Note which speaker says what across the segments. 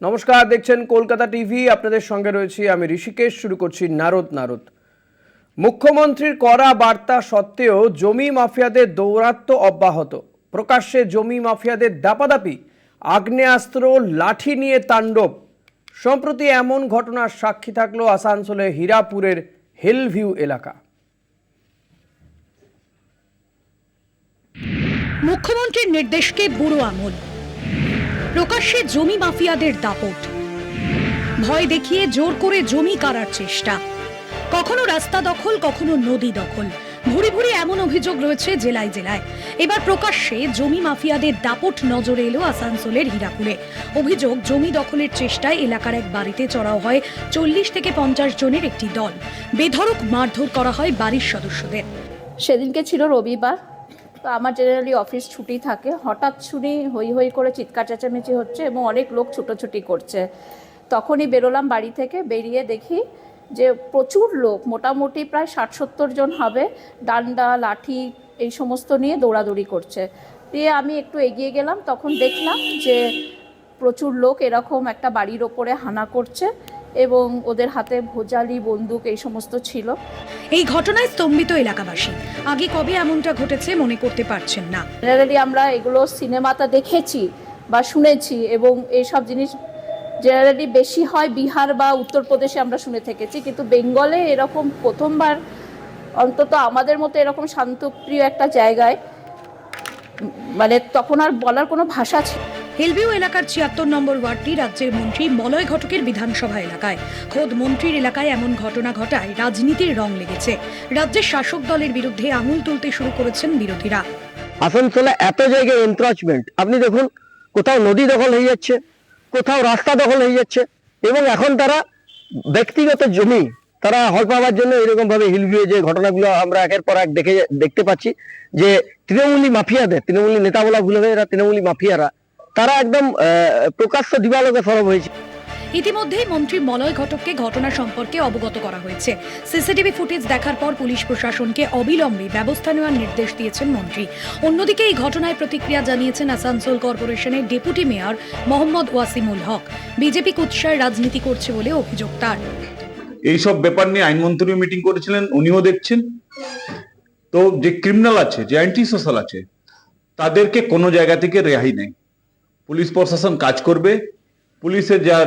Speaker 1: নমস্কার, দেখছেন কলকাতা টিভি। আপনাদের সঙ্গে রয়েছি আমি ঋষিকেশ। শুরু করছি নারদ। মুখ্যমন্ত্রীর কড়া বার্তা সত্ত্বেও জমি মাফিয়াদের দৌরাত্ম্য অব্যাহত। প্রকাশ্যে জমি মাফিয়াদের দাপাদাপি, আগ্নেয়াস্ত্র, লাঠি নিয়ে তাণ্ডব। সম্প্রতি এমন ঘটনার সাক্ষী থাকলো আসানসোলের হীরাপুরের হিলভিউ এলাকা।
Speaker 2: মুখ্যমন্ত্রীর নির্দেশকে বুড়ো আঙুল, প্রকাশ্যে জমি মাফিয়াদের দাপট, ভয় দেখিয়ে জোর করে জমি কাড়ার চেষ্টা, কখনো রাস্তা দখল, কখনো নদী দখল। ভুরি ভুরি এমন অভিযোগ রয়েছে জেলায় জেলায়। এবার প্রকাশ্যে জমি মাফিয়াদের দাপট নজরে এলো আসানসোলের হীরাপুরে। অভিযোগ, জমি দখলের চেষ্টায় এলাকার এক বাড়িতে চড়াও হয় 40 থেকে 50 জনের একটি দল। বেধড়ক মারধর করা হয় বাড়ির সদস্যদের।
Speaker 3: সেদিনকে ছিল রবিবার, তো আমার জেনারেলি অফিস ছুটি থাকে। হঠাৎ শুনি হই হই করে চিৎকার চেঁচামেচি হচ্ছে এবং অনেক লোক ছুটোছুটি করছে। তখনই বেরোলাম বাড়ি থেকে। বেরিয়ে দেখি যে প্রচুর লোক, মোটামুটি প্রায় 60-70 জন হবে, ডান্ডা লাঠি এই সমস্ত নিয়ে দৌড়াদৌড়ি করছে। দিয়ে আমি একটু এগিয়ে গেলাম, তখন দেখলাম যে প্রচুর লোক এরকম একটা বাড়ির ওপরে হানা করছে এবং ওদের হাতে ভোজালি, বন্দুক এই সমস্ত ছিল।
Speaker 2: এই ঘটনায় স্তম্ভিত এলাকাবাসী। আগে কবে এমনটা ঘটেছে মনে করতে পারছেন না।
Speaker 3: জেনারেলি আমরা এগুলো সিনেমাতে দেখেছি বা শুনেছি, এবং এইসব জিনিস জেনারেলি বেশি হয় বিহার বা উত্তরপ্রদেশে আমরা শুনে থেকেছি, কিন্তু বেঙ্গলে এরকম প্রথমবার, অন্তত আমাদের মতো এরকম শান্তপ্রিয় একটা জায়গায়, মানে তখন আর বলার কোনো ভাষা ছিল।
Speaker 2: হিলভিউ এলাকার 76 নম্বর ওয়ার্ডটি রাজ্যের মন্ত্রী মলয় ঘটকের বিধানসভা এলাকায়। খোদ মন্ত্রীর এলাকায় এমন ঘটনা ঘটায় রাজনীতির রং লেগেছে। রাজ্যের শাসক দলের বিরুদ্ধে আঙুল তুলতে শুরু করেছেন বিরোধীরা।
Speaker 4: আসানসোলে এত জায়গায় এনক্রচমেন্ট, আপনি দেখুন, কোথাও নদী দখল হয়ে যাচ্ছে, কোথাও রাস্তা দখল হয়ে যাচ্ছে, এবং এখন তারা ব্যক্তিগত জমি তারা হল পাওয়ার জন্য এরকম ভাবে হিলভিউ যে ঘটনাগুলো আমরা একের পর এক দেখতে পাচ্ছি, যে তৃণমূলী মাফিয়াদের, তৃণমূলী নেতা বলা ভুল হবে, এরা তৃণমূলী মাফিয়ারা, তারা একদম প্রকাশ্য দিবালোকে সরব হয়েছে।
Speaker 2: ইতিমধ্যেই মন্ত্রী মলয় ঘটককে ঘটনা সম্পর্কে অবগত করা হয়েছে। সিসিটিভি ফুটেজ দেখার পর পুলিশ প্রশাসনকে অবিলম্বে ব্যবস্থা নেওয়ার নির্দেশ দিয়েছেন মন্ত্রী। অন্যদিকে এই ঘটনায় প্রতিক্রিয়া জানিয়েছেন আসানসোল কর্পোরেশনের ডেপুটি মেয়র মোহাম্মদ ওয়াসিমুল হক। বিজেপি কুৎসার রাজনীতি করছে বলে অভিযোগ তার।
Speaker 5: এইসব ব্যাপার নিয়ে আইনমন্ত্রী মিটিং করেছিলেন, উনিও দেখছেন। তো যে ক্রিমিনাল আছে, যে অ্যান্টি সোশ্যাল আছে, তাদেরকে কোনো জায়গা থেকে রেহাই নেই। পুলিশ প্রশাসন কাজ করবে, পুলিশের যা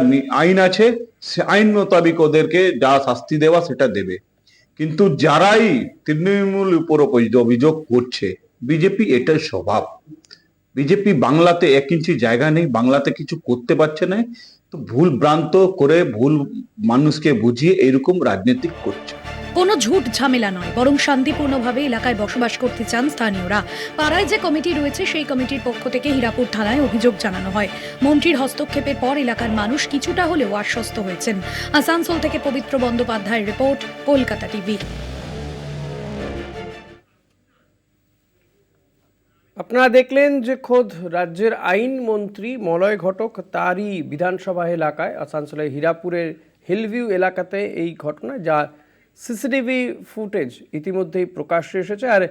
Speaker 5: আইন আছে সে আইন মোতাবিক ওদেরকে যা শাস্তি দেওয়া সেটা দেবে। কিন্তু যারাই তৃণমূল উপর অভিযোগ করছে, বিজেপি এটাই স্বভাব। বিজেপি বাংলাতে 1 ইঞ্চি জায়গা নেই, বাংলাতে কিছু করতে পারছে না, তো ভুল ভ্রান্ত করে ভুল মানুষকে বুঝিয়ে এরকম রাজনীতি করছে।
Speaker 2: কোনো ঝুট ঝামেলা নয়, বরং শান্তিপূর্ণভাবে এলাকায় বসবাস করতে চান স্থানীয়রা। পাড়ায় যে কমিটি রয়েছে সেই কমিটির পক্ষ থেকে হীরাপুর থানায় অভিযোগ জানানো হয়। মন্ত্রীর হস্তক্ষেপের পর এলাকার মানুষ কিছুটা হলেও আশ্বস্ত হয়েছেন। আসানসোল থেকে পবিত্র বন্দ্যোপাধ্যায়ের রিপোর্ট, কলকাতা টিভি।
Speaker 1: আপনারা দেখলেন যে খোদ রাজ্যের আইনমন্ত্রী মলয় ঘটক, তারই বিধানসভা এলাকায় আসানসোলের হীরাপুরের হিলভিউ এলাকাতে এই ঘটনা, যা সিসিটিভি ফুটেজ ইতিমধ্যেই প্রকাশ্যে এসেছে। আর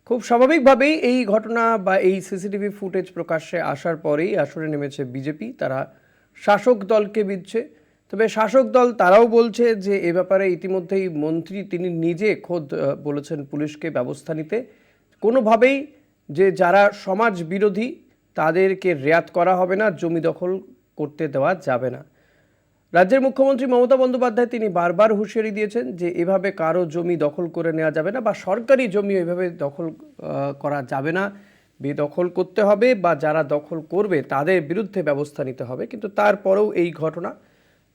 Speaker 1: খুব স্বাভাবিকভাবেই এই ঘটনা বা এই সিসিটিভি ফুটেজ প্রকাশ্যে আসার পরেই আসরে নেমেছে বিজেপি। তারা শাসক দলকে বিধছে। তবে শাসক দল তারাও বলছে যে এ ব্যাপারে ইতিমধ্যেই মন্ত্রী তিনি নিজে খোদ বলেছেন পুলিশকে ব্যবস্থা নিতে। কোনোভাবেই যে যারা সমাজ বিরোধী তাদেরকে রেয়াত করা হবে না, জমি দখল করতে দেওয়া যাবে না। রাজ্যের মুখ্যমন্ত্রী মমতা বন্দ্যোপাধ্যায় তিনি বারবার হুঁশিয়ারি দিয়েছেন যে এভাবে কারো জমি দখল করে নেওয়া যাবে না, বা সরকারি জমি এভাবে দখল করা যাবে না, বেদখল করতে হবে, বা যারা দখল করবে তাদের বিরুদ্ধে ব্যবস্থা নিতে হবে। কিন্তু তারপরেও এই ঘটনা।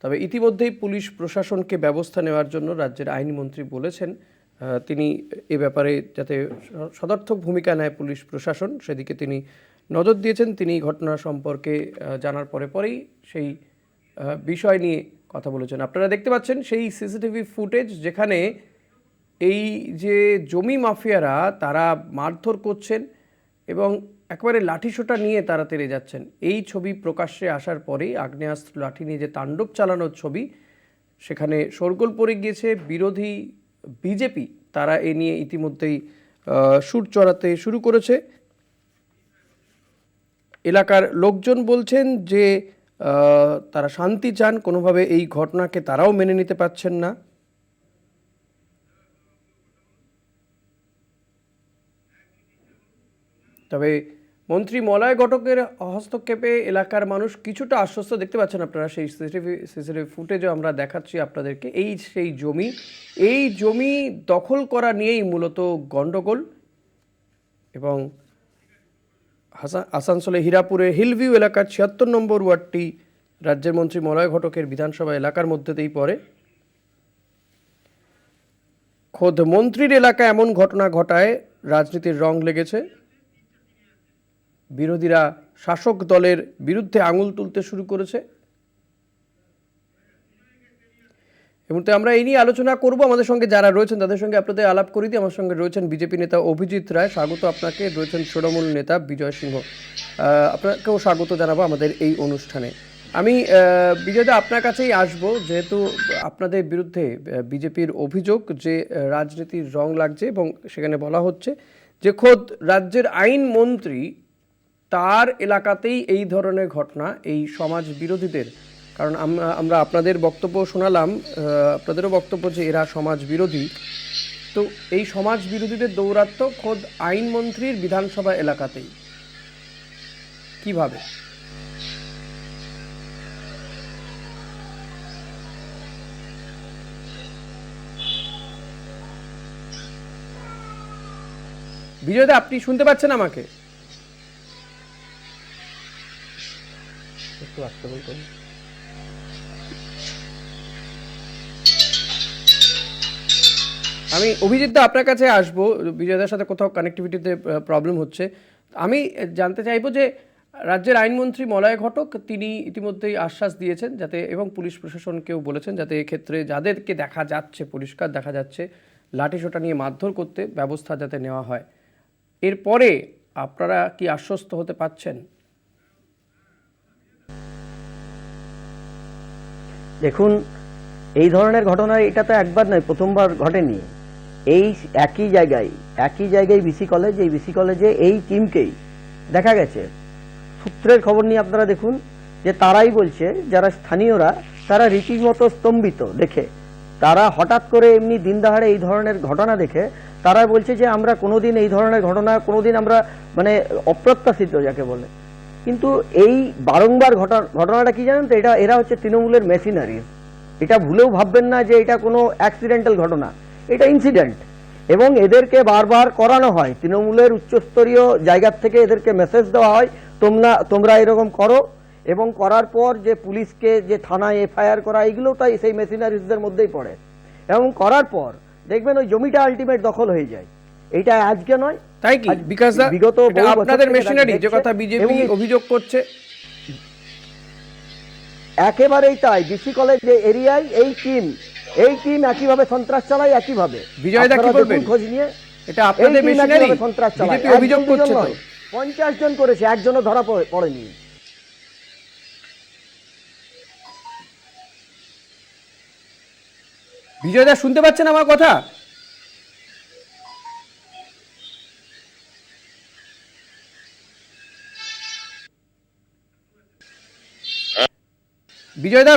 Speaker 1: তবে ইতিমধ্যেই পুলিশ প্রশাসনকে ব্যবস্থা নেওয়ার জন্য রাজ্যের আইনমন্ত্রী বলেছেন তিনি এ ব্যাপারে যাতে সদর্থক ভূমিকা নেয় পুলিশ প্রশাসন, সেদিকে তিনি নজর দিয়েছেন। তিনি ঘটনা সম্পর্কে জানার পরেই সেই বিষয় নিয়ে কথা বলেছেন। আপনারা দেখতে পাচ্ছেন সেই সিসিটিভি ফুটেজ, যেখানে এই যে জমি মাফিয়ারা তারা মারধর করছেন এবং একেবারে লাঠিসোঁটা নিয়ে তারা তেড়ে যাচ্ছেন। এই ছবি প্রকাশ্যে আসার পরেই আগ্নেয়াস্ত্র লাঠি নিয়ে যে তাণ্ডব চালানোর ছবি, সেখানে শোরগোল পড়ে গিয়েছে। বিরোধী বিজেপি তারা এ নিয়ে ইতিমধ্যেই সুর চড়াতে শুরু করেছে। এলাকার লোকজন বলছেন যে তারা শান্তি চান, কোনোভাবে এই ঘটনাকে তারাও মেনে নিতে পারছেন না। তবে মন্ত্রী মলয় ঘটকের হস্তক্ষেপে এলাকার মানুষ কিছুটা আশ্বস্ত দেখতে পাচ্ছেন আপনারা। সেই সিসিটিভি ফুটেজও আমরা দেখাচ্ছি আপনাদেরকে। সেই জমি দখল করা নিয়েই মূলত গণ্ডগোল, এবং আসানসোলে হীরাপুরে হিলভিউ এলাকার ৭৬ নম্বর ওয়ার্ডটি রাজ্যের মন্ত্রী মলয় ঘটকের বিধানসভা এলাকার মধ্যেতেই পড়ে। খোদ মন্ত্রীর এলাকা এমন ঘটনা ঘটায় রাজনীতির রং লেগেছে। বিরোধীরা শাসক দলের বিরুদ্ধে আঙুল তুলতে শুরু করেছে। এই মুহূর্তে আমরা এই নিয়ে আলোচনা করব। আমাদের সঙ্গে যারা রয়েছেন তাদের সঙ্গে আপনাদের আলাপ করে দিই। আমার সঙ্গে রয়েছেন বিজেপি নেতা অভিজিৎ রায়, স্বাগত আপনাকে। রয়েছেন তৃণমূল নেতা বিজয় সিংহ, আপনাকেও স্বাগত জানাবো আমাদের এই অনুষ্ঠানে। আমি বিজয়দা আপনার কাছেই আসবো, যেহেতু আপনাদের বিরুদ্ধে বিজেপির অভিযোগ যে রাজনীতির রং লাগছে, এবং সেখানে বলা হচ্ছে যে খোদ রাজ্যের আইন মন্ত্রী তার এলাকাতেই এই ধরনের ঘটনা, এই সমাজ বিরোধীদের। কারণ আমরা আপনাদের বক্তব্য শোনালাম, আপনাদেরও বক্তব্য যে এরা সমাজ বিরোধী। তো এই সমাজ বিরোধীদের দৌরাত্ম খোদ আইনমন্ত্রীর বিধানসভা এলাকাতেই, কিভাবে? বিজয়দা, আপনি শুনতে পাচ্ছেন আমাকে? একটু আসতে বলতেন। আমি অভিজিৎদা আপনার কাছে আসবো। বিজয়দার সাথে কোথাও কানেক্টিভিটিতে প্রবলেম হচ্ছে। আমি জানতে চাইবো যে রাজ্যের আইনমন্ত্রী মলয় ঘটক তিনি ইতিমধ্যেই আশ্বাস দিয়েছেন যাতে, এবং পুলিশ প্রশাসনকেও বলেছেন যাতে এক্ষেত্রে যাদেরকে দেখা যাচ্ছে, পরিষ্কার দেখা যাচ্ছে লাঠিসোঁটা নিয়ে মারধর করতে, ব্যবস্থা যাতে নেওয়া হয়। এরপরে আপনারা কি আশ্বস্ত হতে পারছেন?
Speaker 4: দেখুন, এই ধরনের ঘটনা এটা তো একবার নয়, প্রথমবার ঘটেনি। এই একই জায়গায় বিসি কলেজ, এই বিসি কলেজে এই টিমকেই দেখা গেছে। সূত্রের খবর নিয়ে আপনারা দেখুন যে তারাই বলছে, যারা স্থানীয়রা তারা রীতিমতো স্তম্ভিত দেখে, তারা হঠাৎ করে এমনি দিন দহাড়ে এই ধরনের ঘটনা দেখে তারা বলছে যে আমরা কোনোদিন এই ধরনের ঘটনা কোনোদিন আমরা মানে অপ্রত্যাশিত যাকে বলে। কিন্তু এই বারংবার ঘটনাটা কি জানেন তো, এরা হচ্ছে তৃণমূলের মেশিনারি। এটা ভুলেও ভাববেন না যে এটা কোনো অ্যাক্সিডেন্টাল ঘটনা, এটা ইনসিডেন্ট। এবং এদেরকে বারবার করানো হয়, তৃণমূলের উচ্চস্তরীয় জায়গার থেকে এদেরকে মেসেজ দেওয়া হয় তোমরা এরকম করো, এবং করার পর যে পুলিশকে যে থানায় এফআইআর করা, এগুলোও তাই সেই মেশিনারিজদের মধ্যেই পড়ে। এবং করার পর দেখবেন ওই জমিটা আলটিমেট দখল হয়ে যায়। এইটা আজকে নয়,
Speaker 1: তাই কি? বিকাশ দা,
Speaker 4: বিগত
Speaker 1: আপনাদের মেশিনারি যে কথা বিজেপি অভিযোগ করছে,
Speaker 4: একেবারেই তাই। বিসি কলেজ যে এরিয়ায় এই টিম একইভাবে সন্ত্রাস চালায়, একইভাবে।
Speaker 1: বিজয়দা কি বলবেন?
Speaker 4: খোঁজ নিয়ে
Speaker 1: এটা আপনাদের মেশিনারি
Speaker 4: সন্ত্রাস চালায়,
Speaker 1: বিজেপি অভিযোগ করছে তো।
Speaker 4: 50 জন করেছে, একজনও ধরা পড়েনি।
Speaker 1: বিজয়দা শুনতে পাচ্ছেন আমার কথা? বিজয়দা,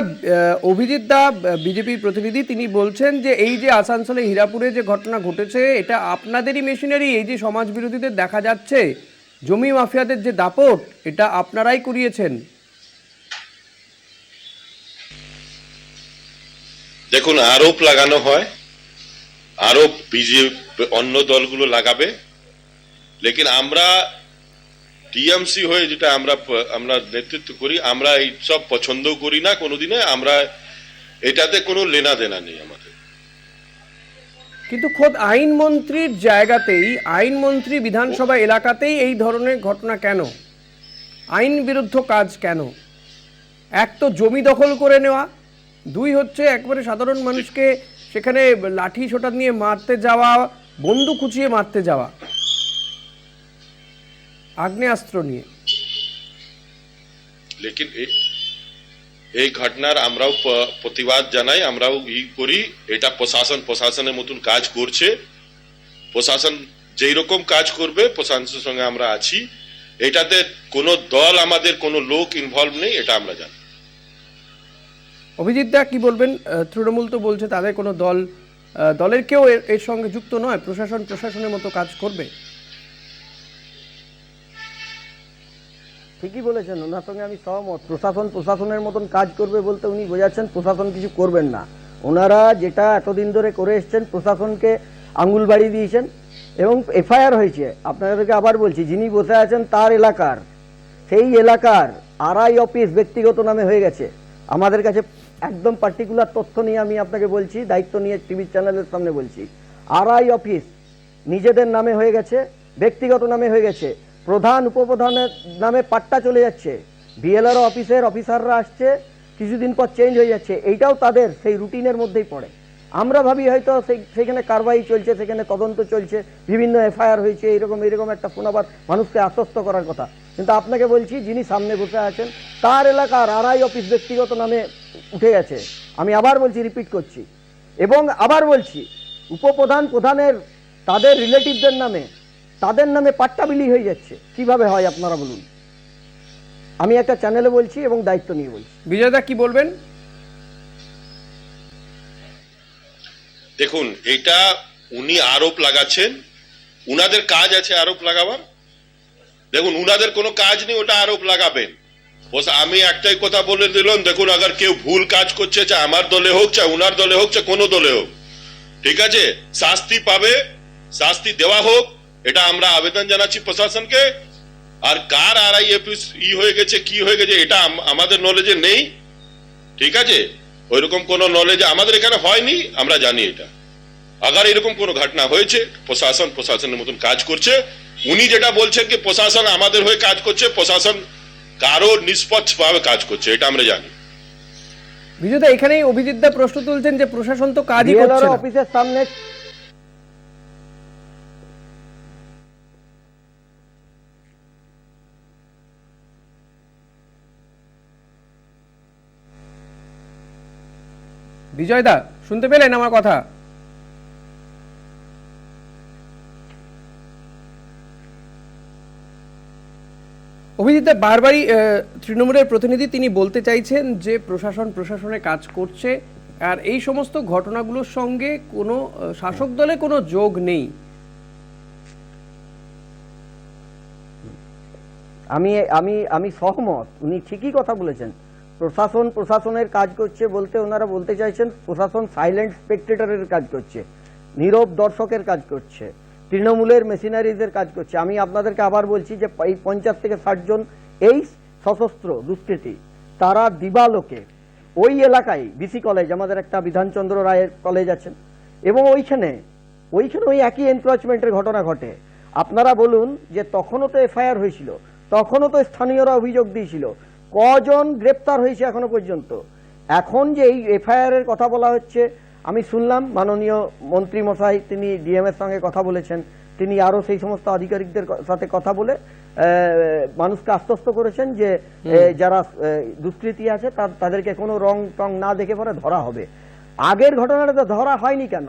Speaker 1: অভিজিৎ দা বিজেপির প্রতিনিধি, তিনি বলছেন যে এই যে আসানসোলে হীরাপুরে যে ঘটনা ঘটেছে এটা আপনাদেরই মেশিনারি। এই যে সমাজ বিরোধীদের দেখা যাচ্ছে, জমি মাফিয়াদের যে দাপট, এটা আপনারাই করিয়েছেন।
Speaker 6: দেখুন, আরোপ লাগানো হয়, আরোপ বিজেপি অন্য দলগুলো লাগাবে, লেকিন আমরা টিএমসি হয়ে যেটা আমরা নেতৃত্ব করি, আমরা এই সব পছন্দ করি না কোনোদিনে। আমরা এটাতে কোনো লেনা দেনা নেই আমাদের।
Speaker 1: কিন্তু খোদ আইনমন্ত্রীর জায়গাতেই, আইনমন্ত্রী বিধানসভা এলাকাতেই এই ধরনের ঘটনা কেন? আইন বিরুদ্ধ কাজ কেন? এক তো জমি দখল করে নেওয়া, দুই হচ্ছে একবারে সাধারণ মানুষকে সেখানে লাঠি সোটা নিয়ে মারতে যাওয়া, বন্দুক খুঁচিয়ে মারতে যাওয়া, আগ্নেয়াস্ত্র নিয়ে।
Speaker 6: লেকিন এই ঘটনার আমরাও প্রতিবাদ জানাই, আমরাও করি। এটা প্রশাসনের মতন কাজ করছে। প্রশাসন যেই রকম কাজ করবে, প্রশাসনের সঙ্গে আমরা আছি। এটাতে কোনো দল, আমাদের কোনো লোক ইনভলভ নেই, এটা আমরা জানি।
Speaker 1: অভিজিৎ দা কি বলবেন? তৃণমূল তো বলছে তাদের কোনো দলের কেউ এর সঙ্গে যুক্ত নয়, প্রশাসনের মতো কাজ করবে।
Speaker 4: ঠিকই বলেছেন, ওনার সঙ্গে আমি সহমত। প্রশাসনের মতন কাজ করবে বলতে উনি বোঝাচ্ছেন প্রশাসন কিছু করবেন না। ওনারা যেটা এতদিন ধরে করে এসছেন, প্রশাসনকে আঙুল বাড়ি দিয়েছেন এবং এফআইআর হয়েছে। আপনাদেরকে আবার বলছি, যিনি বসে আছেন তার এলাকার, সেই এলাকার আরআই অফিস ব্যক্তিগত নামে হয়ে গেছে। আমাদের কাছে একদম পার্টিকুলার তথ্য নিয়ে আমি আপনাকে বলছি, দায়িত্ব নিয়ে টিভি চ্যানেলের সামনে বলছি, আরআই অফিস নিজেদের নামে হয়ে গেছে, ব্যক্তিগত নামে হয়ে গেছে। প্রধান উপপ্রধানের নামে পাট্টা চলে যাচ্ছে, বিএলআর অফিসের অফিসাররা আসছে, কিছুদিন পর চেঞ্জ হয়ে যাচ্ছে। এইটাও তাদের সেই রুটিনের মধ্যেই পড়ে। আমরা ভাবি হয়তো সেখানে কারবাই চলছে, সেখানে তদন্ত চলছে, বিভিন্ন এফআইআর হয়েছে, এরকম একটা শোনাবার মানুষকে আশ্বস্ত করার কথা। কিন্তু আপনাকে বলছি, যিনি সামনে বসে আছেন তার এলাকার আরআই অফিস ব্যক্তিগত নামে উঠে গেছে। আমি আবার বলছি, রিপিট করছি, এবং আবার বলছি, উপপ্রধান প্রধানের তাদের রিলেটিভদের নামে, তাদের নামে পাট্টা বিলি হয়ে যাচ্ছে। কিভাবে হয় আপনারা বলুন? আমি একটা চ্যানেলে বলছি এবং দায়িত্ব নিয়ে বলছি।
Speaker 1: বিজয় দা কি বলবেন?
Speaker 6: দেখুন, এটা উনি আরোপ লাগাচ্ছেন, উনাদের কাজ আছে আরোপ লাগাবার। দেখুন, উনাদের কোনো কাজ নেই ওটা আরোপ লাগাবেন। আমি একটাই কথা বলে দিলাম, দেখুন, আগার কেউ ভুল কাজ করছে, চাই আমার দলে হোক, চাই উনার দলে হোক, চাই কোনো দলে হোক, ঠিক আছে, শাস্তি পাবে, শাস্তি দেওয়া হোক, এটা আমরা আবেদন জানাচ্ছি প্রশাসনকে। আর কার আরআই অফিস হয়ে গেছে, কি হয়ে গেছে, এটা আমাদের নলেজে নেই, ঠিক আছে, ওইরকম কোন নলেজ আমাদের এখানে হয়নি, আমরা জানি এটা। আগার এরকম কোন ঘটনা হয়েছে, প্রশাসনের মতন কাজ করছে। উনি যেটা বলছেন কি প্রশাসন আমাদের হয়ে কাজ করছে, প্রশাসন কারো নিষ্পক্ষভাবে কাজ করছে, এটা আমরা জানি।
Speaker 1: বিজয় দা, এখানেই অভিজিৎ দা প্রশ্ন তুলছেন যে প্রশাসন তো কাজই করছে
Speaker 4: বিএলআর
Speaker 1: না।
Speaker 4: অফিসের সামনে
Speaker 1: বিজয় দা শুনতে পেলেন আমার কথা? অভিজিৎ দা বারবারই তৃণমূলের প্রতিনিধি, তিনি বলতে চাইছেন যে প্রশাসনের কাজ করছে, আর এই সমস্ত ঘটনাগুলোর সঙ্গে কোনো শাসক দলে কোনো যোগ নেই।
Speaker 4: আমি সহমত, উনি ঠিকই কথা বলেছেন। প্রশাসনের কাজ করছে বলতে ওনারা বলতে চাইছেন প্রশাসন সাইলেন্ট স্পেকটেটরের কাজ করছে, নীরব দর্শকের কাজ করছে, তৃণমূলের মেশিনারিজের কাজ করছে। আমি আপনাদেরকে আবার বলছি যে এই 50 থেকে 60 জন এই সশস্ত্র দুষ্কৃতী, তারা দিবালোকে ওই এলাকায় বিসি কলেজ, আমাদের একটা বিধানচন্দ্র রায়ের কলেজ আছেন, এবং ওইখানে ওই একই এনক্রোচমেন্টের ঘটনা ঘটে। আপনারা বলুন যে তখনও তো এফআইআর হয়েছিল, তখনও তো স্থানীয়রা অভিযোগ দিয়েছিল, কজন গ্রেপ্তার হয়েছে এখনো পর্যন্ত? এখন যে এই এফআইআর এর কথা বলা হচ্ছে, আমি শুনলাম মাননীয় মন্ত্রী মশাই তিনি ডিএম এর সঙ্গে কথা বলেছেন, তিনি আরো সেই সমস্ত আধিকারিকদের সাথে কথা বলে মানুষকে আশ্বস্ত করেছেন যে যারা দুষ্কৃতী আছে তাদেরকে কোনো রং টং না দেখে পরে ধরা হবে। আগের ঘটনাটা তো ধরা হয়নি কেন?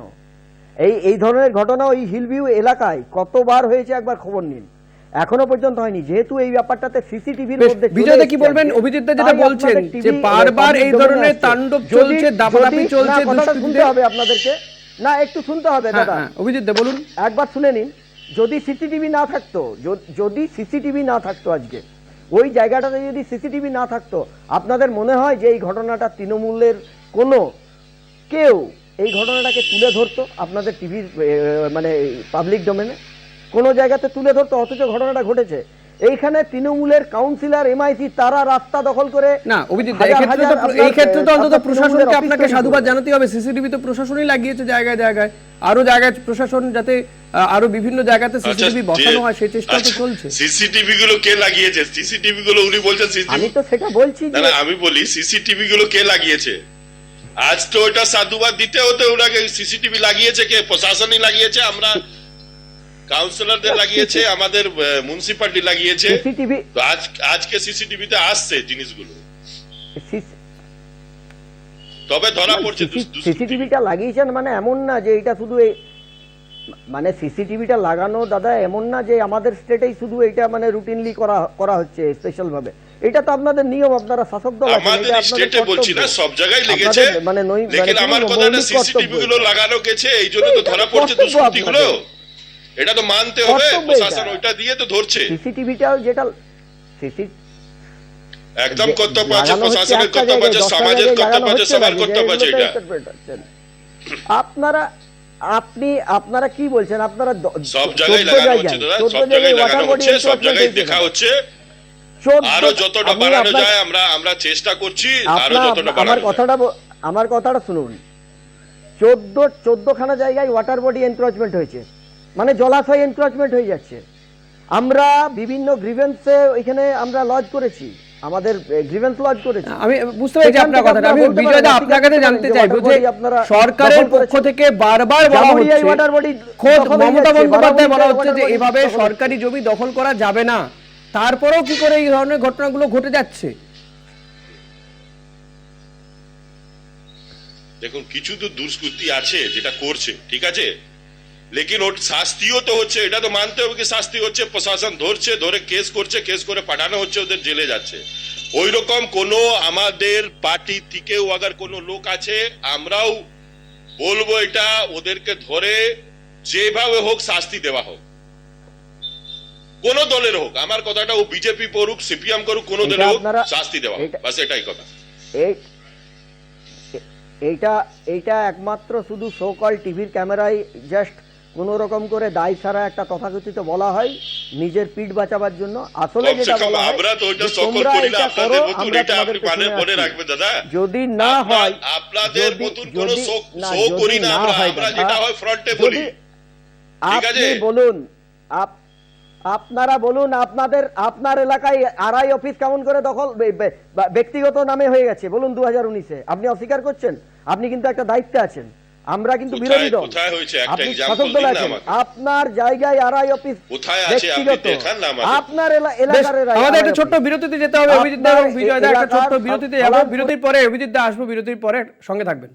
Speaker 4: এই ধরনের ঘটনা ওই হিলভিউ এলাকায় কতবার হয়েছে একবার খবর নিন, এখনো পর্যন্ত হয়নি। যেহেতু এই ব্যাপারটাতে সিসিটিভির মধ্যে
Speaker 1: বিজয় দা কি বলবেন? অভিজিৎ দা যেটা বলছেন যে বারবার এই ধরনের তাণ্ডব চলছে, দাপাদাপি চলছে,
Speaker 4: শুনতে হবে আপনাদেরকে, না একটু শুনতে হবে দাদা।
Speaker 1: অভিজিৎ দা বলুন,
Speaker 4: একবার শুনে নিন। যদি সিসিটিভি না থাকতো আজকে ওই জায়গাটাতে, যদি সিসিটিভি না থাকতো, আপনাদের মনে হয় যে এই ঘটনাটা তৃণমূলের কোনো কেউ এই ঘটনাটাকে তুলে ধরতো আপনাদের টিভির মানে পাবলিক ডোমেনে কোনো জায়গাতে তুলে ধরতো? অথচ ঘটনাটা ঘটেছে এইখানে তৃণমূলের কাউন্সিলর এমআইসি তারা রাস্তা দখল করে।
Speaker 1: না অভিজিৎ, এই ক্ষেত্রে তো অন্তত প্রশাসনকে আপনাকে সাধুবাদ জানাতে হবে। সিসিটিভি তো প্রশাসনই লাগিয়েছে জায়গায় জায়গায়, আরো জায়গায় প্রশাসন যাতে আরো বিভিন্ন জায়গাতে সিসিটিভি বসানো হয় সেই চেষ্টা তো চলছে।
Speaker 6: সিসিটিভি গুলো কে লাগিয়েছে? সিসিটিভি গুলো উনি বলছেন
Speaker 4: আমি তো সেটা বলছি।
Speaker 6: না আমি বলি সিসিটিভি গুলো কে লাগিয়েছে? আজ তো ওটা সাধুবাদ দিতে হতো, ওনাকে সিসিটিভি লাগিয়েছে কে? প্রশাসনই লাগিয়েছে, আমরা কাউন্সিলরদের লাগিয়েছে, আমাদের মিউনিসিপালিটি লাগিয়েছে। তো আজকে সিসিটিভিতে আসছে জিনিসগুলো, তবে ধরা পড়ছে।
Speaker 4: সিসিটিভিটা লাগিয়েছেন মানে এমন না যে এটা শুধু মানে সিসিটিভিটা লাগানো দাদা এমন না যে আমাদের স্টেটেই শুধু এটা মানে রুটিনলি করা হচ্ছে স্পেশাল ভাবে। এটা তো আপনাদের নিয়ম, আপনারা শাসক দল আছেন,
Speaker 6: আমাদের
Speaker 4: এটা আপনাদের
Speaker 6: স্টেটে বলছি না,
Speaker 4: কর্তব্য।
Speaker 6: সব জায়গায় লেগেছে,
Speaker 4: আপনাদের মানে
Speaker 6: লেকিন আমার কথাটা
Speaker 4: মৌলিক
Speaker 6: সিসিটিভি
Speaker 4: কর্তব্য
Speaker 6: গুলো
Speaker 4: এটা।
Speaker 6: লাগানো গেছে, এই জন্য তো ধরা পড়ছে
Speaker 4: কর্তব্য
Speaker 6: দুষ্কৃতি গুলো,
Speaker 4: আপনাদের।
Speaker 6: এটা তো মানতে হবে,
Speaker 4: কর্তব্য
Speaker 6: প্রশাসন
Speaker 4: এটা।
Speaker 6: ওইটা দিয়ে তো ধরছে।
Speaker 4: সিসিটিভিটাও যেটা
Speaker 6: একদম কর্তব্য আছে,
Speaker 4: লাগানো হচ্ছে
Speaker 6: প্রশাসনের
Speaker 4: একটা
Speaker 6: কর্তব্য আছে,
Speaker 4: জায়গায়, 10টা
Speaker 6: সমাজের
Speaker 4: জায়গায়
Speaker 6: কর্তব্য
Speaker 4: লাগানো
Speaker 6: আছে,
Speaker 4: হচ্ছে
Speaker 6: সবার
Speaker 4: না,
Speaker 6: কর্তব্য আছে
Speaker 4: যেগুলোতে
Speaker 6: এটা।
Speaker 4: interpret হচ্ছেন। আপনারা কি বলছেন? আপনারা
Speaker 6: সব জায়গায় লাগানো হচ্ছে দাদা, সব জায়গায় লাগানো হচ্ছে, সব জায়গায় দেখা হচ্ছে, আরো যতটা বাড়ানো যায় আমরা চেষ্টা করছি, আরো যতটা বাড়ানো যায়।
Speaker 4: আমার কথাটা শুনুন। 14খানা জায়গায় ওয়াটার বডি এনক্রোচমেন্ট হয়েছে, মানে জলাশয় এনক্রোচমেন্ট হয়ে যাচ্ছে। আমরা বিভিন্ন গ্রিভেন্সে এখানে আমরা লজ করেছি, আমাদের গ্রিভেন্স লজ করেছি।
Speaker 1: আমি বুঝতে পেরেছি আপনার কথাটা। আমি বিজয়দা আপনার কাছে জানতে চাইবো যে সরকারের পক্ষ থেকে বারবার বলা হচ্ছে, খোদ মমতা বন্দ্যোপাধ্যায় বলা হচ্ছে যে এভাবে সরকারি জমি দখল করা যাবে না, তারপরেও কি করে এই ধরনের ঘটনাগুলো ঘটে যাচ্ছে?
Speaker 6: দেখুন, কিছু তো দুষ্কৃতি আছে যেটা করছে, ঠিক আছে, লেকিন ওর শাস্তিও তো হচ্ছে, এটা তো মানতে হবে কি শাস্তি হচ্ছে, প্রশাসন ধরছে, ধরে কেস করছে, কেস করে পাঠানো হচ্ছে, ওদের জেলে যাচ্ছে। ওই রকম কোনো আমাদের পার্টি থেকেও আবার কোনো লোক আছে, আমরাও বলবো এটা ওদেরকে ধরে যেভাবে হোক শাস্তি দেওয়া হোক, কোন দলের হোক। আমার কথাটা, ও বিজেপি করুক, সিপিএম করুক, কোন দলের হোক, শাস্তি দেওয়া হোক, বাস এটাই কথা।
Speaker 4: এইটা একমাত্র শুধু সোকল টিভির ক্যামেরায় জাস্ট কোন রকম করে দায় ছাড়া একটা তথাকথিত বলা হয় নিজের পিঠ বাঁচাবার জন্য। আসলে যেটা বলা হয়
Speaker 6: আমরা তো ওইটা
Speaker 4: যে
Speaker 6: সকল
Speaker 4: তোমরা
Speaker 6: করি না,
Speaker 4: এটা
Speaker 6: আপনাদের
Speaker 4: করো,
Speaker 6: মতন
Speaker 4: আমরা
Speaker 6: এটা আপনি
Speaker 4: তোমাদের
Speaker 6: মনে
Speaker 4: পেছনে
Speaker 6: রাখবেন দাদা।
Speaker 4: আছি। যদি না হয়,
Speaker 6: আপনাদের মতন কোনো
Speaker 4: যদি
Speaker 6: শো করি না আমরা,
Speaker 4: হয়
Speaker 6: আমরা
Speaker 4: দাদা,
Speaker 6: যেটা হয় ফ্রন্টে বলি, ঠিক আছে?
Speaker 4: আপনি বলুন, আপনারা বলুন আপনার এলাকায় আরআই অফিস কেমন করে দখল ব্যক্তিগত নামে হয়ে গেছে বলুন 2019-এ। আপনি অস্বীকার করছেন? আপনি কিন্তু একটা দায়িত্বে আছেন, আমরা কিন্তু বিরোধী দল,
Speaker 6: কোথায় হয়েছে একটা
Speaker 4: আপনি
Speaker 6: এক্সাম্পল
Speaker 4: শাসক দলে
Speaker 6: দিন না
Speaker 4: আছেন।
Speaker 6: আমাকে।
Speaker 4: আপনার জায়গায় আরআই অফিস
Speaker 6: কোথায় আছে আপনি
Speaker 4: ব্যক্তিগত,
Speaker 6: দেখান না আমাকে।
Speaker 4: আপনার
Speaker 1: বেশ,
Speaker 4: এলাকার
Speaker 1: আমাদের একটা ছোট্ট বিরতিতে যেতে হবে। অভিজিৎ দা এবং বিজয় দা একটা ছোট্ট বিরতিতে যাবো, বিরতির পরে অভিজিৎ দা আসবো, বিরতির পরে সঙ্গে থাকবেন।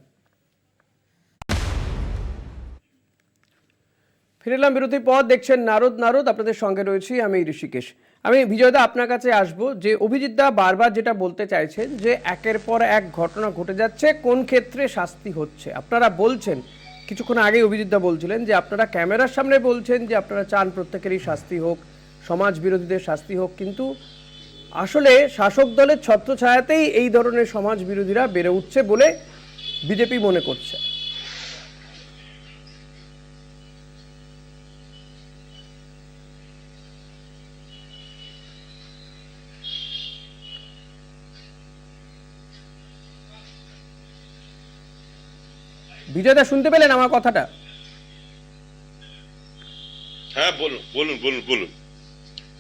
Speaker 1: ফিরে এলাম বিরতির পর, দেখছেন নারদ, আপনাদের সঙ্গে রয়েছি আমি ঋষিকেশ। আমি বিজয়দা আপনার কাছে আসবো, যে অভিজিৎ দা বারবার যেটা বলতে চাইছেন যে একের পর এক ঘটনা ঘটে যাচ্ছে, কোন ক্ষেত্রে শাস্তি হচ্ছে। আপনারা বলছেন, কিছুক্ষণ আগে অভিজিৎ দা বলছিলেন যে আপনারা ক্যামেরার সামনে বলছেন যে আপনারা চান প্রত্যেকেরই শাস্তি হোক, সমাজ বিরোধীদের শাস্তি হোক, কিন্তু আসলে শাসক দলের ছত্রছায়াতেই এই ধরনের সমাজ বিরোধীরা বেড়ে উঠছে বলে বিজেপি মনে করছে। বিজয়দা শুনতে পেলেন আমার কথাটা?
Speaker 6: হ্যাঁ, বলুন বলুন বলুন বলুন।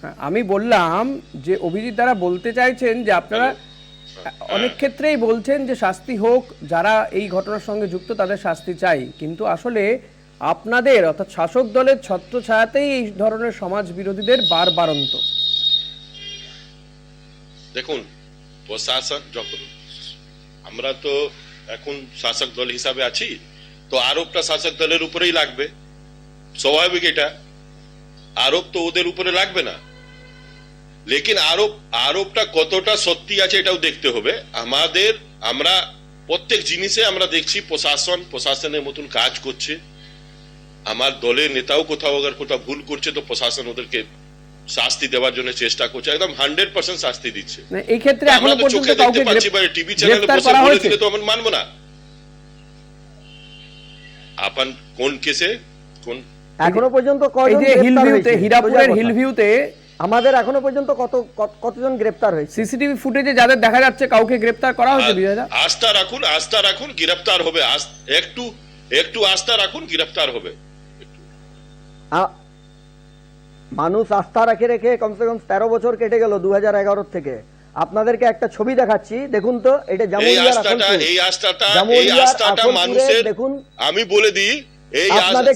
Speaker 1: হ্যাঁ, আমি বললাম যে অভিজিৎ দ্বারা বলতে চাইছেন যে আপনারা অনেক ক্ষেত্রেই বলছেন যে শাস্তি হোক, যারা এই ঘটনার সঙ্গে যুক্ত তাদের শাস্তি চাই, কিন্তু আসলে আপনাদের অর্থাৎ শাসক দলের ছত্রছায়াতেই এই ধরনের সমাজ বিরোধীদের বারবারন্ত।
Speaker 6: দেখুন, প্রশাসন যখন, আমরা তো এখন শাসক দল হিসাবে আছি, তো আরোপটা শাসক দলের উপরেই লাগবে, স্বাভাবিক। এটা আরোপ তো ওদের উপরে লাগবে না, লেকিন আরোপটা কতটা সত্যি আছে এটাও দেখতে হবে আমাদের। আমরা প্রত্যেক জিনিসে আমরা দেখছি প্রশাসনের মতন কাজ করছে। আমার দলের নেতাও কোথাও ভুল করছে তো প্রশাসন ওদেরকে শাস্তি দেওয়ার জন্য চেষ্টা করছে, একদম 100% শাস্তি দিচ্ছে।
Speaker 1: এই ক্ষেত্রে এখনো পর্যন্ত কাউকে
Speaker 6: টিভি চ্যানেলে বসে বলে দিলে তো আমরা মানবো না। আপন কোন কেসে, কোন
Speaker 4: এখনো পর্যন্ত
Speaker 1: এই যে হিলভিউতে, হীরাপুরের হিলভিউতে
Speaker 4: আমাদের এখনো পর্যন্ত কতজন গ্রেফতার হয়েছে?
Speaker 1: সিসিটিভি ফুটেজে যাদের দেখা যাচ্ছে কাউকে গ্রেফতার করা হয়েছে বিজয়দা?
Speaker 6: আস্থা রাখুন, গ্রেফতার হবে। একটু আস্থা রাখুন, গ্রেফতার হবে।
Speaker 4: মানুষ আস্থা রেখে কমসে কম 13 বছর কেটে গেল 2011 থেকে। আপনাদেরকে একটা ছবি দেখাচ্ছি, দেখুন তো। এটা
Speaker 6: এই আস্থাটা মানুষের,
Speaker 4: দেখুন
Speaker 6: আমি বলে দিই, এই আস্থাটা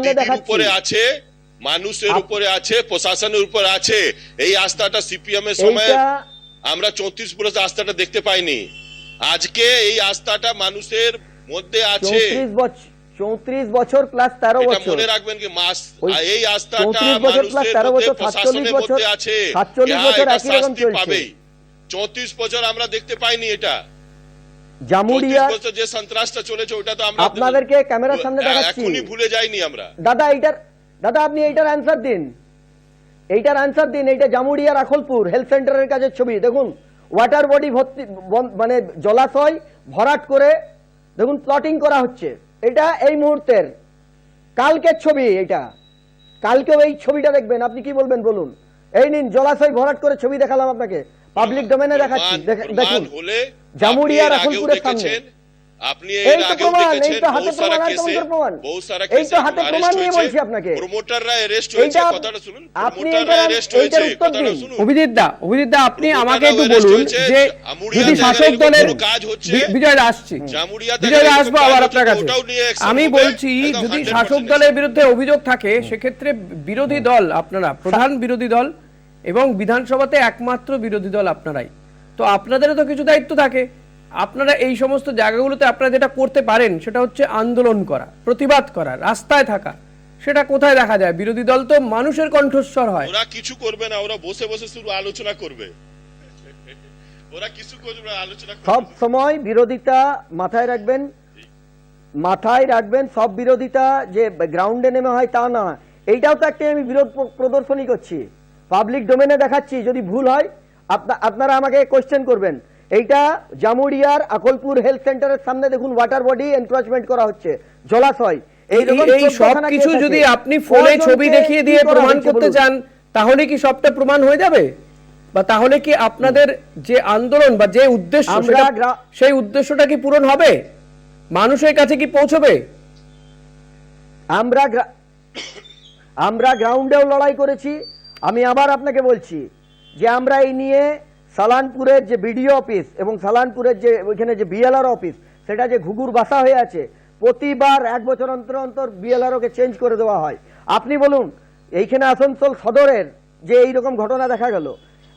Speaker 6: দিদির উপরে আছে, মানুষের উপরে আছে, প্রশাসনের উপরে আছে। এই আস্থাটা সিপিএম এর সময় আমরা 34 আস্থাটা দেখতে পাইনি। আজকে এই আস্থাটা মানুষের মধ্যে আছে।
Speaker 4: 34 বছর প্লাস 13 বছর
Speaker 6: মনে রাখবেন কি, এই আস্থাটা
Speaker 4: 34 বছর প্লাস 13 বছর, 47 বছর, 47 বছর একই রকম চলছে।
Speaker 6: 34 বছর আমরা দেখতে পাইনি এটা।
Speaker 4: জামুরিয়া
Speaker 6: 34 বছর যে সন্ত্রাসটা চলেছে ওটা তো আমরা
Speaker 4: আপনাদেরকে ক্যামেরার সামনে দেখাচ্ছি।
Speaker 6: এখনই ভুলে যাইনি আমরা।
Speaker 4: দাদা আপনি এইটার অ্যানসার দিন, এইটা জামুরিয়া রাখলপুর হেলথ সেন্টারের কাছে ছবি দেখুন, ওয়াটার বডি ভর্তি মানে জলাশয় ভরাট করে দেখুন প্লটিং করা হচ্ছে। এটা এই মুহূর্তের কালকের ছবি, এটা কালকেও এই ছবিটা দেখবেন, আপনি কি বলবেন বলুন। এই নিন জলাশয় ভরাট করে ছবি দেখালাম আপনাকে, পাবলিক ডোমেনে দেখাচ্ছি, দেখুন জামুরিয়া রাখলপুরের সামনে।
Speaker 6: আপনি
Speaker 4: এই তো প্রমাণ, এই তো হাতে প্রমাণ, এই তো হাতে প্রমাণ নিয়ে বলছি আপনাকে।
Speaker 6: প্রমোটাররা অ্যারেস্ট হয়েছে, কথাটা শুনুন।
Speaker 4: আপনি
Speaker 6: প্রমোটাররা অ্যারেস্ট হয়েছে, কথাটা শুনুন।
Speaker 1: অভিজিৎ দা আপনি আমাকে একটু বলুন যে যদি শাসক দলের বিজয় আসছি, বিজয় আসবো আবার আপনার কাছে। আমি বলছি যদি শাসক দলের বিরুদ্ধে অভিযোগ থাকে সেক্ষেত্রে বিরোধী দল আপনারা, প্রধান বিরোধী দল এবং বিধানসভাতে একমাত্র বিরোধী দল আপনারাই, তো আপনাদেরও তো কিছু দায়িত্ব থাকে। আপনারা এই সমস্ত জায়গাগুলোতে আপনারা যেটা করতে পারেন সেটা হচ্ছে আন্দোলন করা, প্রতিবাদ করা, রাস্তায় থাকা। সেটা কোথায় দেখা যায়? বিরোধী দল তো মানুষের কণ্ঠস্বর হয়।
Speaker 6: ওরা কিছু করবে না, ওরা বসে বসে শুধু আলোচনা করবে। ওরা কিছু করবে না, আলোচনা করবে।
Speaker 4: সব সময় বিরোধিতা মাথায় রাখবেন, সব বিরোধিতা যে গ্রাউন্ডে নেমে হয় তা না। এইটাও তো একটা আমি বিরোধ প্রদর্শনী করছি, পাবলিক ডোমেনে দেখাচ্ছি। যদি ভুল হয় আপনারা আমাকে কোশ্চেন করবেন। এইটা জামুরিয়ার আকলপুর হেলথ সেন্টারের সামনে দেখুন ওয়াটার বডি এনক্রোচমেন্ট করা হচ্ছে, জলাশয়।
Speaker 1: এই সব কিছু যদি আপনি ফোনে ছবি দেখিয়ে দিয়ে প্রমাণ করতে চান তাহলে কি সবটা প্রমাণ হয়ে যাবে? বা তাহলে কি আপনাদের যে আন্দোলন বা যে উদ্দেশ্য সেই উদ্দেশ্যটা কি পূরণ হবে? মানুষের কাছে কি পৌঁছবে?
Speaker 4: আমরা গ্রাউন্ডেও লড়াই করেছি। আমি আবার আপনাকে বলছি যে আমরা এই নিয়ে সালানপুরের যে বিডিও অফিস এবং সালানপুরের যে ওইখানে যে বিএলআর অফিস, সেটা যে ঘুঘুর বাসা হয়ে আছে, প্রতিবার 1 বছর অন্তর অন্তর বিএলআরওকে চেঞ্জ করে দেওয়া হয়। আপনি বলুন এইখানে আসানসোল সদরের যে এইরকম ঘটনা দেখা গেল,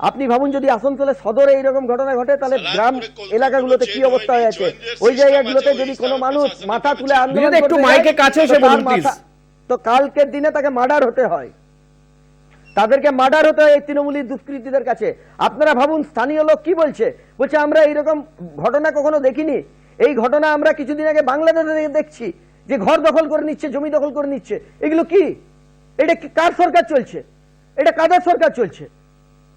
Speaker 4: আপনি ভাবুন যদি আসানসোলের সদরে এইরকম ঘটনা ঘটে তাহলে গ্রাম এলাকাগুলোতে কি অবস্থা হয়ে আছে। ওই জায়গাগুলোতে যদি কোনো মানুষ মাথা তুলে আন্দোলন
Speaker 1: একটু মাইকের কাছে এসে বলুন প্লিজ,
Speaker 4: তো কালকের দিনে তাকে মার্ডার হতে হয়, তাদেরকে মার্ডার হতে হয় এই তৃণমূলী দুষ্কৃতীদের কাছে। আপনারা ভাবুন স্থানীয় লোক কি বলছে, আমরা এইরকম ঘটনা কখনো দেখিনি। এই ঘটনা আমরা কিছুদিন আগে বাংলাদেশে দেখছি যে ঘর দখল করে নিচ্ছে, জমি দখল করে নিচ্ছে। এগুলো কি? এটা কার সরকার চলছে? এটা কাদের সরকার চলছে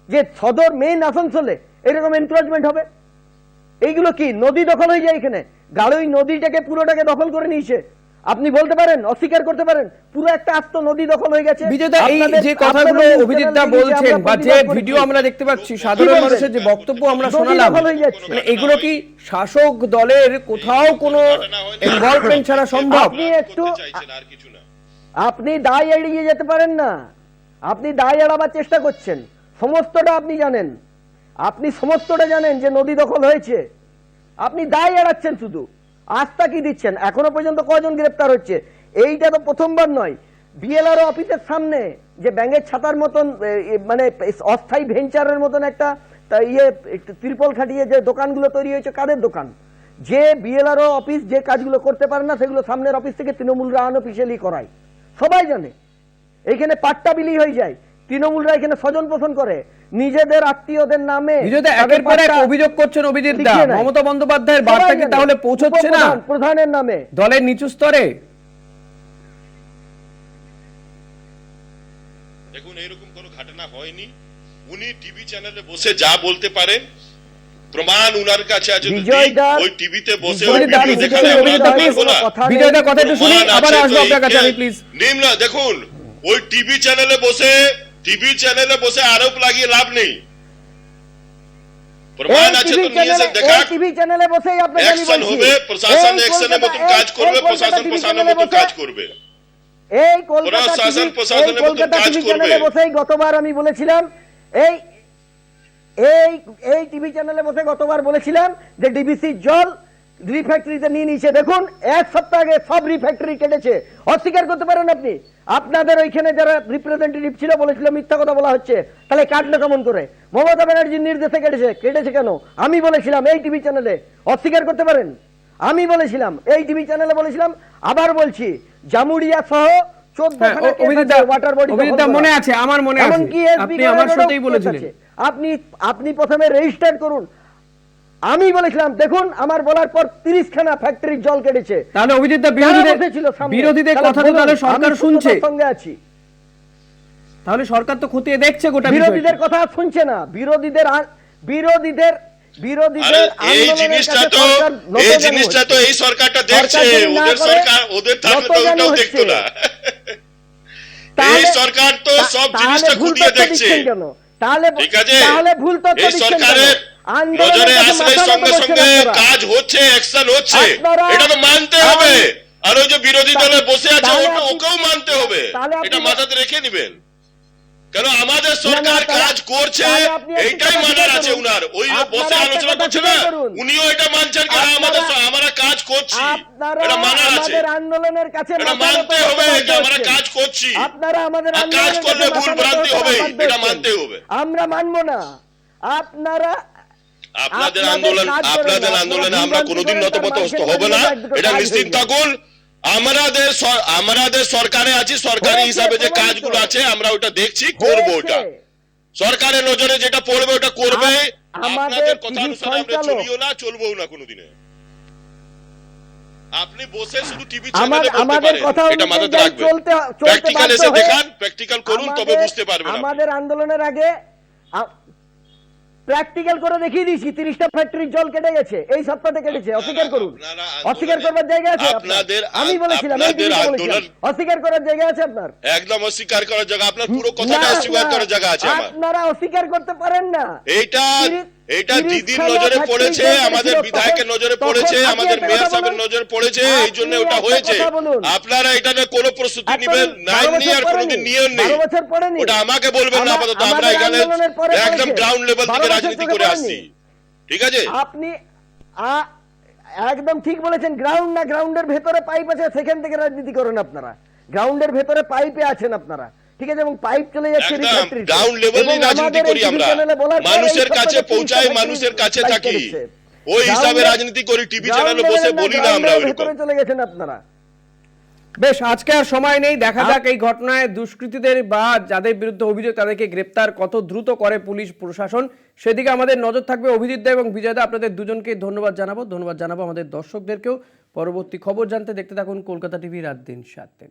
Speaker 4: যে সদর মেইন আসানসোলে এরকম এনক্রোচমেন্ট হবে? এইগুলো কি? নদী দখল হয়ে যায়, এখানে গাড়ই নদীটাকে পুরোটাকে দখল করে নিয়েছে। আপনি বলতে পারেন, অস্বীকার করতে পারেন পুরো একটা আস্ত নদী দখল হয়ে গেছে।
Speaker 1: বিজয়দা এই যে কথাগুলো অভিজিৎদা বলছেন বা যে ভিডিও আমরা দেখতে পাচ্ছি, সাধারণ মানুষের যে বক্তব্য আমরা শোনালাম, মানে এগুলো কি শাসক দলের কোথাও কোনো ইনভলভমেন্ট ছাড়া সম্ভব?
Speaker 4: আপনি দায় এড়িয়ে যেতে পারেন না, আপনি দায় এড়াবার চেষ্টা করছেন। সমস্তটা আপনি জানেন, যে নদী দখল হয়েছে, আপনি দায় এড়াচ্ছেন, শুধু আস্থা কি দিচ্ছেন। এখনো পর্যন্ত কয়জন গ্রেপ্তার হচ্ছে? এইটা তো প্রথমবার নয়। বিএলআরও অফিসের সামনে যে ব্যাঙের ছাতার মতন মানে অস্থায়ী ভেঞ্চারের মতন একটা ত্রিপল খাটিয়ে যে দোকানগুলো তৈরি হয়েছে, কাদের দোকান? যে বিএলআরও অফিস যে কাজগুলো করতে পারে না সেগুলো সামনের অফিস থেকে তৃণমূলরা আনঅফিসিয়ালি করায়, সবাই জানে। এইখানে পাট্টা বিলি হয়ে যায়, তৃণমূলরা এখানে স্বজন পোষণ করে নিজেদের আত্মীয়দের নামে।
Speaker 1: একের পর এক অভিযোগ করছেন অভিজিৎ দা, মমতা বন্দ্যোপাধ্যায়ের বার্তা কি তাহলে পৌঁছচ্ছে না
Speaker 4: প্রধানের নামে
Speaker 1: দলের নিচু স্তরে?
Speaker 6: দেখুন এরকম কোনো ঘটনা হয়নি। উনি টিভি চ্যানেলে বসে যা বলতে পারেন, প্রমাণ উনার কাছে আছে। ওই টিভিতে বসে
Speaker 1: বিজয়দা কথা একটু শুনি, আবার আসবো আপনার কাছে আমি প্লিজ।
Speaker 6: নিম্ন দেখুন, ওই টিভি চ্যানেলে বসে আরোপ লাগিয়ে লাভ নেই। প্রমাণ আছে তো নিয়েছেন দেখা।
Speaker 4: টিভি চ্যানেলে বসেই আপনাকে আমি বলছি,
Speaker 6: হবে প্রশাসন অ্যাকশনের মতন কাজ করবে, প্রশাসন প্রশাসনের মতন কাজ করবে।
Speaker 4: এই কলকাতা টিভি চ্যানেলে বসেই গতবার আমি বলেছিলাম, এই টিভি চ্যানেলে বসে গতবার বলেছিলাম যে ডিবিসির জল রিফ্যাক্টরিতে নিয়ে নিয়েছে। দেখুন 1 সপ্তাহ আগে সব রিফ্যাক্টরি কেটেছে। অস্বীকার করতে পারেন আপনি? আপনাদের ওইখানে যারা রিপ্রেজেন্টেটিভ ছিল বলেছিল মিথ্যা কথা বলা হচ্ছে, তাহলে কাটলো কেমন করে? মমতা ব্যানার্জির নির্দেশে কেটেছে কেন? আমি বলেছিলাম এই টিভি চ্যানেলে, অস্বীকার করতে পারেন? আমি বলেছিলাম এই টিভি চ্যানেলে বলেছিলাম, আবার বলছি জামুরিয়া সহ
Speaker 1: হ্যাঁ, অভিজিৎ দা মনে আছে, আমার মনে আছে,
Speaker 4: এমনকি
Speaker 1: আপনি আমার সাথেই বলেছিলেন।
Speaker 4: আপনি প্রথমে রেজিস্টার করুন। আমি বলেছিলাম দেখুন আমার বলার পর 30 খানা ফ্যাক্টরির জল কেটেছে।
Speaker 1: তাহলে অভিজিৎ দা বিরোধীদের কথা তো তাহলে সরকার শুনছে,
Speaker 4: সঙ্গে আছি।
Speaker 1: তাহলে সরকার তো খতিয়ে দেখছে গোটা
Speaker 4: বিরোধীদের কথা শুনছে না, বিরোধীদের
Speaker 6: এই জিনিসটা তো এই সরকারটা দেখছে, ওদের থাকলে তো ওটাও দেখতো না। এই সরকার তো সব জিনিসটা খুঁটিয়ে দেখছে। ঠিক আছে, এই সরকারের নজরে আসলে সঙ্গে সঙ্গে কাজ হচ্ছে, অ্যাকশন হচ্ছে, এটা তো মানতে হবে। আর ওই যে বিরোধী দলে বসে আছে ওকেও মানতে হবে, এটা মাথাতে রেখে নিবেন। কেন আমাদের সরকার কাজ করছে এইটাই মানার আছে উনার। ওই বসে আলোচনা করছে না, উনিও এটা মানছেন যে আমরা কাজ করছি, এটা মানার আছে,
Speaker 4: আন্দোলনের কাছে
Speaker 6: এটা মানতে হবে যে আমরা কাজ করছি। কাজ করলে ভুল ভ্রান্তি হবে, এটা মানতে হবে।
Speaker 4: আমরা মানবো না।
Speaker 6: আপনাদের আন্দোলনে আমরা কোনোদিন নতমস্তক হব না, এটা নিশ্চিত থাকুন। আমাদের সরকারে আছি, সরকারি হিসাবে যে কাজগুলো আছে আমরা ওটা দেখছি, করবো ওটা। সরকারের নজরে যেটা পড়বে ওটা করবে। আপনাদের কথা অনুসারে আমরা চলিও না, চলবো না কোনোদিনে। আপনি বসে শুধু টিভি চ্যানেলে বলতে পারেন, এটা মাথাতে রাখবেন। প্র্যাকটিক্যাল এসে দেখান, প্র্যাকটিক্যাল করুন, তবে বুঝতে পারবেন।
Speaker 4: আমাদের আন্দোলনের আগে প্র্যাকটিক্যাল করে দেখিয়ে দিয়েছি 30টা ফ্যাক্টরির জল কেটে গেছে, এই সপ্তাহে কেটেছে। অস্বীকার করুন, অস্বীকার করবার জায়গা আছে আপনাদের। আমি বলেছিলাম অস্বীকার করার জায়গা আছে আপনার,
Speaker 6: একদম অস্বীকার করার জায়গা আপনার, পুরো কথাটা অস্বীকার করার জায়গা আছে আমার।
Speaker 4: আপনারা অস্বীকার করতে পারেন না।
Speaker 6: এটা দিদির নজরে পড়েছে, আমাদের বিধায়কের নজরে পড়েছে, আমাদের মেয়র সাহেবের নজরে পড়েছে, এই জন্য ওটা হয়েছে। আপনারা এটা নিয়ে কোনো প্রস্তুতি নেবেন নাইনি আর কোনোদিন নিয়েন নেই, ওটা আমাকে বলবেন না আপাতত। আমরা এখানে একদম গ্রাউন্ড লেভেল থেকে রাজনীতি করে আসছি, ঠিক আছে?
Speaker 4: আপনি একদম ঠিক বলেছেন। গ্রাউন্ড না, গ্রাউন্ডের ভেতরে পাইপ আছে, সেখান থেকে রাজনীতি করেন আপনারা। গ্রাউন্ডের ভেতরে পাইপে আছেন আপনারা, ঠিক আছে? এবং পাইপ চলে যাচ্ছে
Speaker 6: গ্রাউন্ড লেভেলে রাজনীতি করি আমরা, মানুষের কাছে পৌঁছাই, মানুষের কাছে থাকি, ওই হিসাবে রাজনীতি করি। টিভি চ্যানেলে বসে বলি না আমরা ওইরকম।
Speaker 4: চলে গেছেন আপনারা।
Speaker 1: বেশ, আজকে আর সময় নেই, দেখা যাক এই ঘটনায় দুষ্কৃতীদের বা যাদের বিরুদ্ধে অভিযোগ তাদেরকে গ্রেপ্তার কত দ্রুত করে পুলিশ প্রশাসন, সেদিকে আমাদের নজর থাকবে। অভিজিৎ দা এবং বিজয় দা, আপনাদের দুজনকে ধন্যবাদ জানাবো আমাদের দর্শকদেরকেও। পরবর্তী খবর জানতে দেখতে থাকুন কলকাতা টিভি রাত দিন 7।